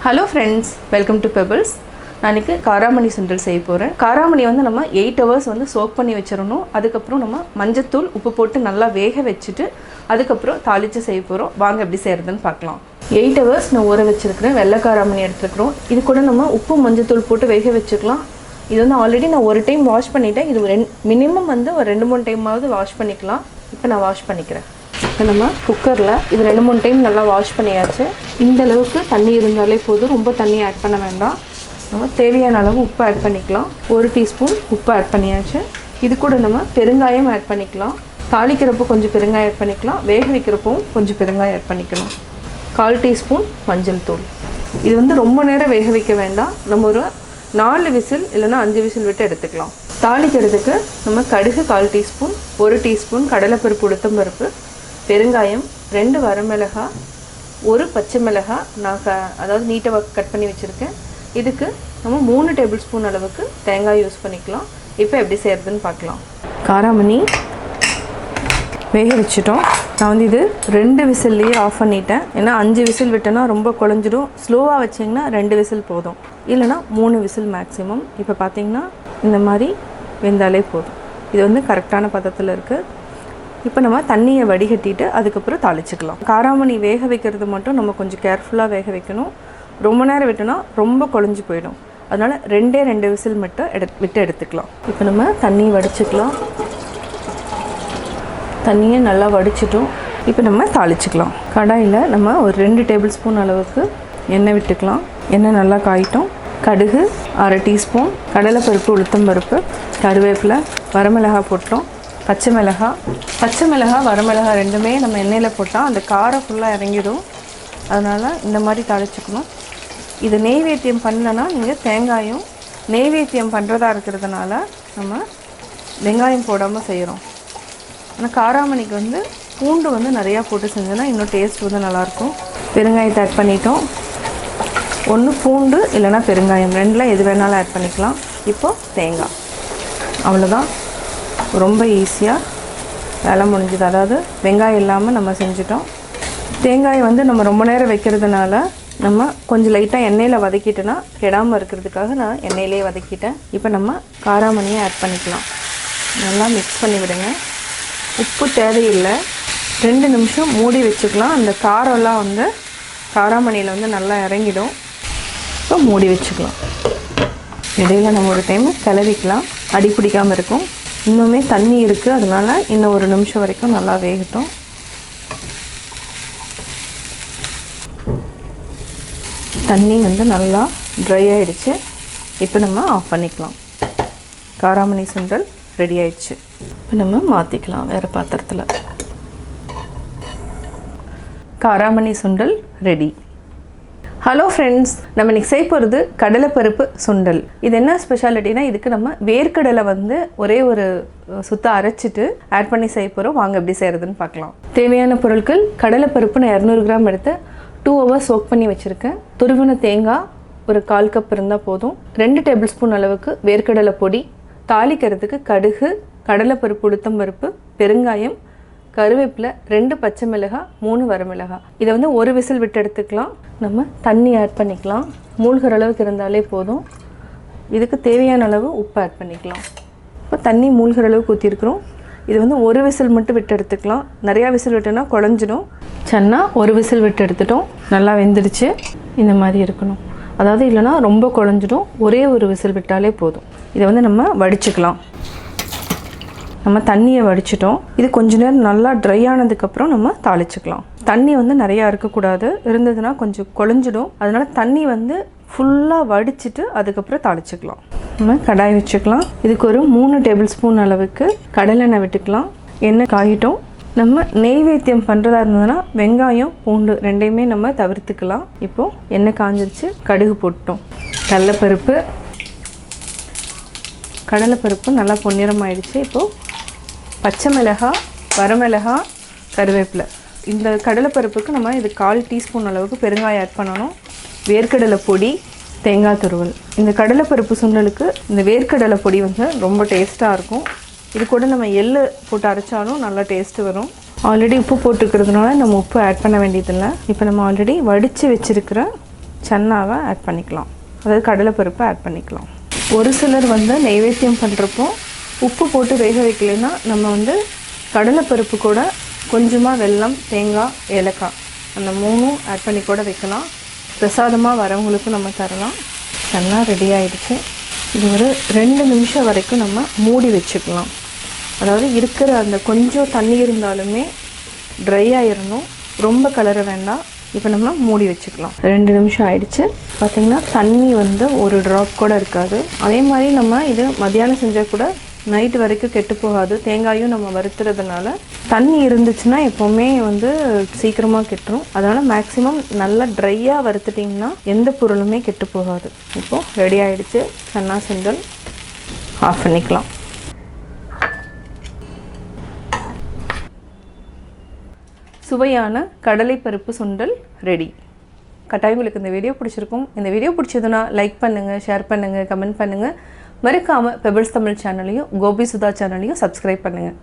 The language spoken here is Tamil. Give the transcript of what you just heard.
Hello friends, welcome to Pebbles. நாளைக்கு காராமணி சுண்டல் செய்ய போறேன். காராமணி வந்து நம்ம 8 hours வந்து சோக் பண்ணி வச்சிரணும். அதுக்கு அப்புறம் நம்ம மஞ்சத்தூள் உப்பு போட்டு நல்லா வேக வச்சிட்டு அதுக்கு அப்புறம் தாளிச்சு செய்ய போறோம். வாங்க எப்படி செய்யறதுன்னு பார்க்கலாம். 8 hours நான் ஊற வச்சிருக்கேன். வெள்ளை காராமணி எடுத்துக்கிறோம். இது கூட நம்ம உப்பு மஞ்சத்தூள் போட்டு வேக வச்சுக்கலாம். இது வந்து ஆல்ரெடி நான் ஒரு டைம் வாஷ் பண்ணிட்டேன். இது மினிமம் வந்து ஒரு 2-3 டைமாவது வாஷ் பண்ணிக்கலாம். இப்போ நான் வாஷ் பண்ணிக்கிறேன். நம்ம குக்கரில் இது 2-3 டைம் நல்லா வாஷ் பண்ணியாச்சு. இந்த அளவுக்கு தண்ணி இருந்தாலே போதும், ரொம்ப தண்ணி ஆட் பண்ண வேண்டாம். நம்ம தேவையான அளவு உப்பு ஆட் பண்ணிக்கலாம். 1 டீஸ்பூன் உப்பு ஆட் பண்ணியாச்சு. இது கூட நம்ம பெருங்காயம் ஆட் பண்ணிக்கலாம். தாளிக்கிறப்போ கொஞ்சம் பெருங்காயம் ஆட் பண்ணிக்கலாம். வேக வைக்கிறப்பவும் கொஞ்சம் பெருங்காயம் ஆட் பண்ணிக்கலாம். 1/4 டீஸ்பூன் மஞ்சள் தூள். இது வந்து ரொம்ப நேரம் வேக வைக்க வேண்டாம். நம்ம ஒரு 4 விசில் இல்லைன்னா 5 விசில் விட்டு எடுத்துக்கலாம். தாளிக்கிறதுக்கு நம்ம கடுகு 1/4 டீஸ்பூன், 1 டீஸ்பூன் கடலைப்பருப்பு உளுத்தம்பருப்பு, பெருங்காயம், 2 வரமிளகாய், 1 பச்சை மிளகாய் நான் அதாவது நீட்டாக கட் பண்ணி வச்சுருக்கேன். இதுக்கு நம்ம 3 டேபிள் ஸ்பூன் அளவுக்கு தேங்காய் யூஸ் பண்ணிக்கலாம். இப்போ எப்படி செய்கிறதுன்னு பார்க்கலாம். காராமணி வேக வச்சுட்டோம். நான் வந்து இது 2 விசில்லையே ஆஃப் பண்ணிட்டேன். ஏன்னா 5 விசில் விட்டேன்னா ரொம்ப குழஞ்சிடும். ஸ்லோவாக வச்சிங்கன்னா 2 விசில் போதும், இல்லைனா 3 விசில் மேக்ஸிமம். இப்போ பார்த்திங்கன்னா இந்த மாதிரி வெந்தாலே போதும். இது வந்து கரெக்டான பதத்தில் இருக்குது. இப்போ நம்ம தண்ணியை வடிகட்டிட்டு அதுக்கப்புறம் தாளிச்சுக்கலாம். காராமணி வேக வைக்கிறது மட்டும் நம்ம கொஞ்சம் கேர்ஃபுல்லாக வேக வைக்கணும். ரொம்ப நேரம் விட்டோன்னா ரொம்ப குழஞ்சி போயிடும். அதனால் 2 விசில் மட்டும் விட்டு எடுத்துக்கலாம். இப்போ நம்ம தண்ணியை வடிச்சுக்கலாம். தண்ணியை நல்லா வடிச்சிட்டோம். இப்போ நம்ம தாளிச்சுக்கலாம். கடாயில் நம்ம ஒரு 2 டேபிள் ஸ்பூன் அளவுக்கு எண்ணெய் விட்டுக்கலாம். எண்ணெய் நல்லா காயிட்டோம். கடுகு 1/2 டீஸ்பூன், கடலைப்பருப்பு உளுத்தம்பருப்பு, கருவேப்பிலை, வரமிளகாய் போட்டோம், பச்சை மிளகாய் வரமிளகாய் ரெண்டுமே நம்ம எண்ணெயில் போட்டால் அந்த காரம் ஃபுல்லாக இறங்கிடும். அதனால் இந்த மாதிரி தாளிச்சுக்கணும். இது நெய்வேத்தியம் பண்ணலன்னா நீங்கள் தேங்காயும் நெய்வேத்தியம் பண்ணுறதா இருக்கிறதுனால நம்ம வெங்காயம் போடாமல் செய்கிறோம். ஆனால் காராமணிக்கு வந்து பூண்டு வந்து நிறையா போட்டு செஞ்சோன்னா இன்னும் டேஸ்ட் வந்து நல்லாயிருக்கும். பெருங்காயத்தை ஆட் பண்ணிட்டோம். ஒன்று பூண்டு இல்லைனா பெருங்காயம், 2ல் எது வேணாலும் ஆட் பண்ணிக்கலாம். இப்போது தேங்காய், அவ்வளோதான். ரொம்ப ஈஸியாக வேலை முடிஞ்சுது. அதாவது வெங்காயம் இல்லாமல் நம்ம செஞ்சிட்டோம். தேங்காய் வந்து நம்ம ரொம்ப நேரம் வைக்கிறதுனால நம்ம கொஞ்சம் லைட்டாக எண்ணெயில் வதக்கிட்டோன்னா கெடாமல் இருக்கிறதுக்காக நான் எண்ணெயிலே வதக்கிட்டேன். இப்போ நம்ம காராமணியை ஆட் பண்ணிக்கலாம். நல்லா மிக்ஸ் பண்ணி விடுங்க. உப்பு தேவையில்லை. 2 நிமிஷம் மூடி வச்சுக்கலாம். அந்த காரம்லாம் வந்து காராமணியில் வந்து நல்லா இறங்கிடும். இப்போ மூடி வச்சுக்கலாம். இடையில் நம்ம ஒரு டைம் கிளறிக்கலாம், அடி பிடிக்காமல் இருக்கும். இன்னுமே தண்ணி இருக்குது, அதனால் இன்னும் 1 நிமிஷம் வரைக்கும் நல்லா வேகட்டும். தண்ணி வந்து நல்லா ட்ரை ஆகிடுச்சு. இப்போ நம்ம ஆஃப் பண்ணிக்கலாம். காராமணி சுண்டல் ரெடி ஆயிடுச்சு. இப்போ நம்ம மாற்றிக்கலாம் வேறு பாத்திரத்தில். காராமணி சுண்டல் ரெடி. ஹலோ ஃப்ரெண்ட்ஸ், நம்ம இன்றைக்கி செய்ய போகிறது கடலைப்பருப்பு சுண்டல். இது என்ன ஸ்பெஷாலிட்டினா, இதுக்கு நம்ம வேர்க்கடலை வந்து ஒரே ஒரு சுத்தம் அரைச்சிட்டு ஆட் பண்ணி செய்ய போகிறோம். வாங்க எப்படி செய்கிறதுன்னு பார்க்கலாம். தேவையான பொருட்கள்: கடலைப்பருப்பு நான் 200 கிராம் எடுத்து 2 hours சோக் பண்ணி வச்சுருக்கேன். துருவின தேங்காய் ஒரு 1/4 கப் இருந்தால் போதும். 2 டேபிள் ஸ்பூன் அளவுக்கு வேர்க்கடலை பொடி, தாளிக்கிறதுக்கு கடுகு, கடலைப்பருப்பு உளுத்தம்பருப்பு, பெருங்காயம், கருவேப்பிலை, 2 பச்சை மிளகாய், 3 வரமிளகாய். இதை வந்து 1 விசில் விட்டு எடுத்துக்கலாம். நம்ம தண்ணி ஆட் பண்ணிக்கலாம். மூழ்கிற அளவுக்கு இருந்தாலே போதும். இதுக்கு தேவையான அளவு உப்பு ஆட் பண்ணிக்கலாம். இப்போ தண்ணி மூழ்கிற அளவுக்கு ஊற்றிருக்கிறோம். இது வந்து 1 விசில் மட்டும் விட்டு எடுத்துக்கலாம். நிறையா விசில் விட்டோன்னா குழஞ்சிடும். சன்னா 1 விசில் விட்டு எடுத்துட்டோம். நல்லா வெந்துடுச்சு. இந்த மாதிரி இருக்கணும். அதாவது இல்லைனா ரொம்ப குழஞ்சிடும். ஒரே ஒரு விசில் விட்டாலே போதும். இதை வந்து நம்ம வடிச்சுக்கலாம். நம்ம தண்ணியை வடிச்சிட்டோம். இது கொஞ்ச நேரம் நல்லா ட்ரை ஆனதுக்கப்புறம் நம்ம தாளிச்சுக்கலாம். தண்ணி வந்து நிறையா இருக்கக்கூடாது, இருந்ததுன்னா கொஞ்சம் குழஞ்சிடும். அதனால் தண்ணி வந்து ஃபுல்லாக வடிச்சிட்டு அதுக்கப்புறம் தாளிச்சுக்கலாம். நம்ம கடாய் வச்சுக்கலாம். இதுக்கு ஒரு 3 டேபிள் ஸ்பூன் அளவுக்கு கடலெண்ணெய் விட்டுக்கலாம். எண்ணெய் காயிட்டோம். நம்ம நெய்வேத்தியம் பண்ணுறதா இருந்ததுன்னா வெங்காயம் பூண்டு 2யுமே நம்ம தவிர்த்துக்கலாம். இப்போது எண்ணெய் காஞ்சிருச்சு. கடுகு போட்டோம். கடலைப்பருப்பு நல்லா பொன்னிறம் ஆயிடுச்சு. இப்போது பச்சை மிளகாய், வரமிளகாய், கருவேப்பிலை. இந்த கடலைப்பருப்புக்கு நம்ம இது 1/4 டீஸ்பூன் அளவுக்கு பெருங்காயம் ஆட் பண்ணணும். வேர்க்கடலை பொடி, தேங்காய் துருவல். இந்த கடலைப்பருப்பு சுண்டலுக்கு இந்த வேர்க்கடலை பொடி வந்து ரொம்ப டேஸ்ட்டாக இருக்கும். இது கூட நம்ம எள்ளு போட்டு அரைச்சாலும் நல்லா டேஸ்ட்டு வரும். ஆல்ரெடி உப்பு போட்டுக்கிறதுனால நம்ம உப்பு ஆட் பண்ண வேண்டியதில்லை. இப்போ நம்ம ஆல்ரெடி வடித்து வச்சுருக்கிற சன்னாவை ஆட் பண்ணிக்கலாம், அதாவது கடலைப்பருப்பை ஆட் பண்ணிக்கலாம். ஒரு சிலர் வந்து நைவேத்தியம் பண்ணுறப்போ உப்பு போட்டு வேக வைக்கலைன்னா நம்ம வந்து கடலைப்பருப்பு கூட கொஞ்சமாக வெல்லம், தேங்காய், ஏலக்காய் அந்த 3 ஆட் பண்ணி கூட வைக்கலாம். பிரசாதமாக வரவங்களுக்கும் நம்ம தரலாம். சன்னா ரெடி ஆகிடுச்சு. இது ஒரு 2 நிமிஷம் வரைக்கும் நம்ம மூடி வச்சுக்கலாம். அதாவது இருக்கிற அந்த கொஞ்சம் தண்ணி இருந்தாலுமே ட்ரை ஆகிடணும், ரொம்ப கலர வேண்டாம். இப்போ நம்ம மூடி வச்சுக்கலாம். 2 நிமிஷம் ஆயிடுச்சு. பார்த்திங்கன்னா தண்ணி வந்து ஒரு ட்ராப் கூட இருக்காது. அதே மாதிரி நம்ம இது மத்தியானம் செஞ்சால் கூட நைட்டு வரைக்கும் கெட்டு போகாது. தேங்காயும் நம்ம வறுத்துறதுனால தண்ணி இருந்துச்சுன்னா எப்போவுமே வந்து சீக்கிரமாக கெட்டுரும். அதனால் மேக்ஸிமம் நல்லா ட்ரையாக வறுத்துட்டிங்கன்னா எந்த பொருளுமே கெட்டு போகாது. இப்போது ரெடி ஆகிடுச்சு. சன்னா சுண்டல் ஆஃப் பண்ணிக்கலாம். சுவையான கடலை பருப்பு சுண்டல் ரெடி. கட்டாயம் உங்களுக்கு இந்த வீடியோ பிடிச்சிருக்கும். இந்த வீடியோ பிடிச்சதுன்னா லைக் பண்ணுங்கள், ஷேர் பண்ணுங்கள், கமெண்ட் பண்ணுங்கள். மறக்காமல் பெபிள்ஸ் தமிழ் சேனலையும் கோபி சுதா சேனலையும் சப்ஸ்கிரைப் பண்ணுங்கள்.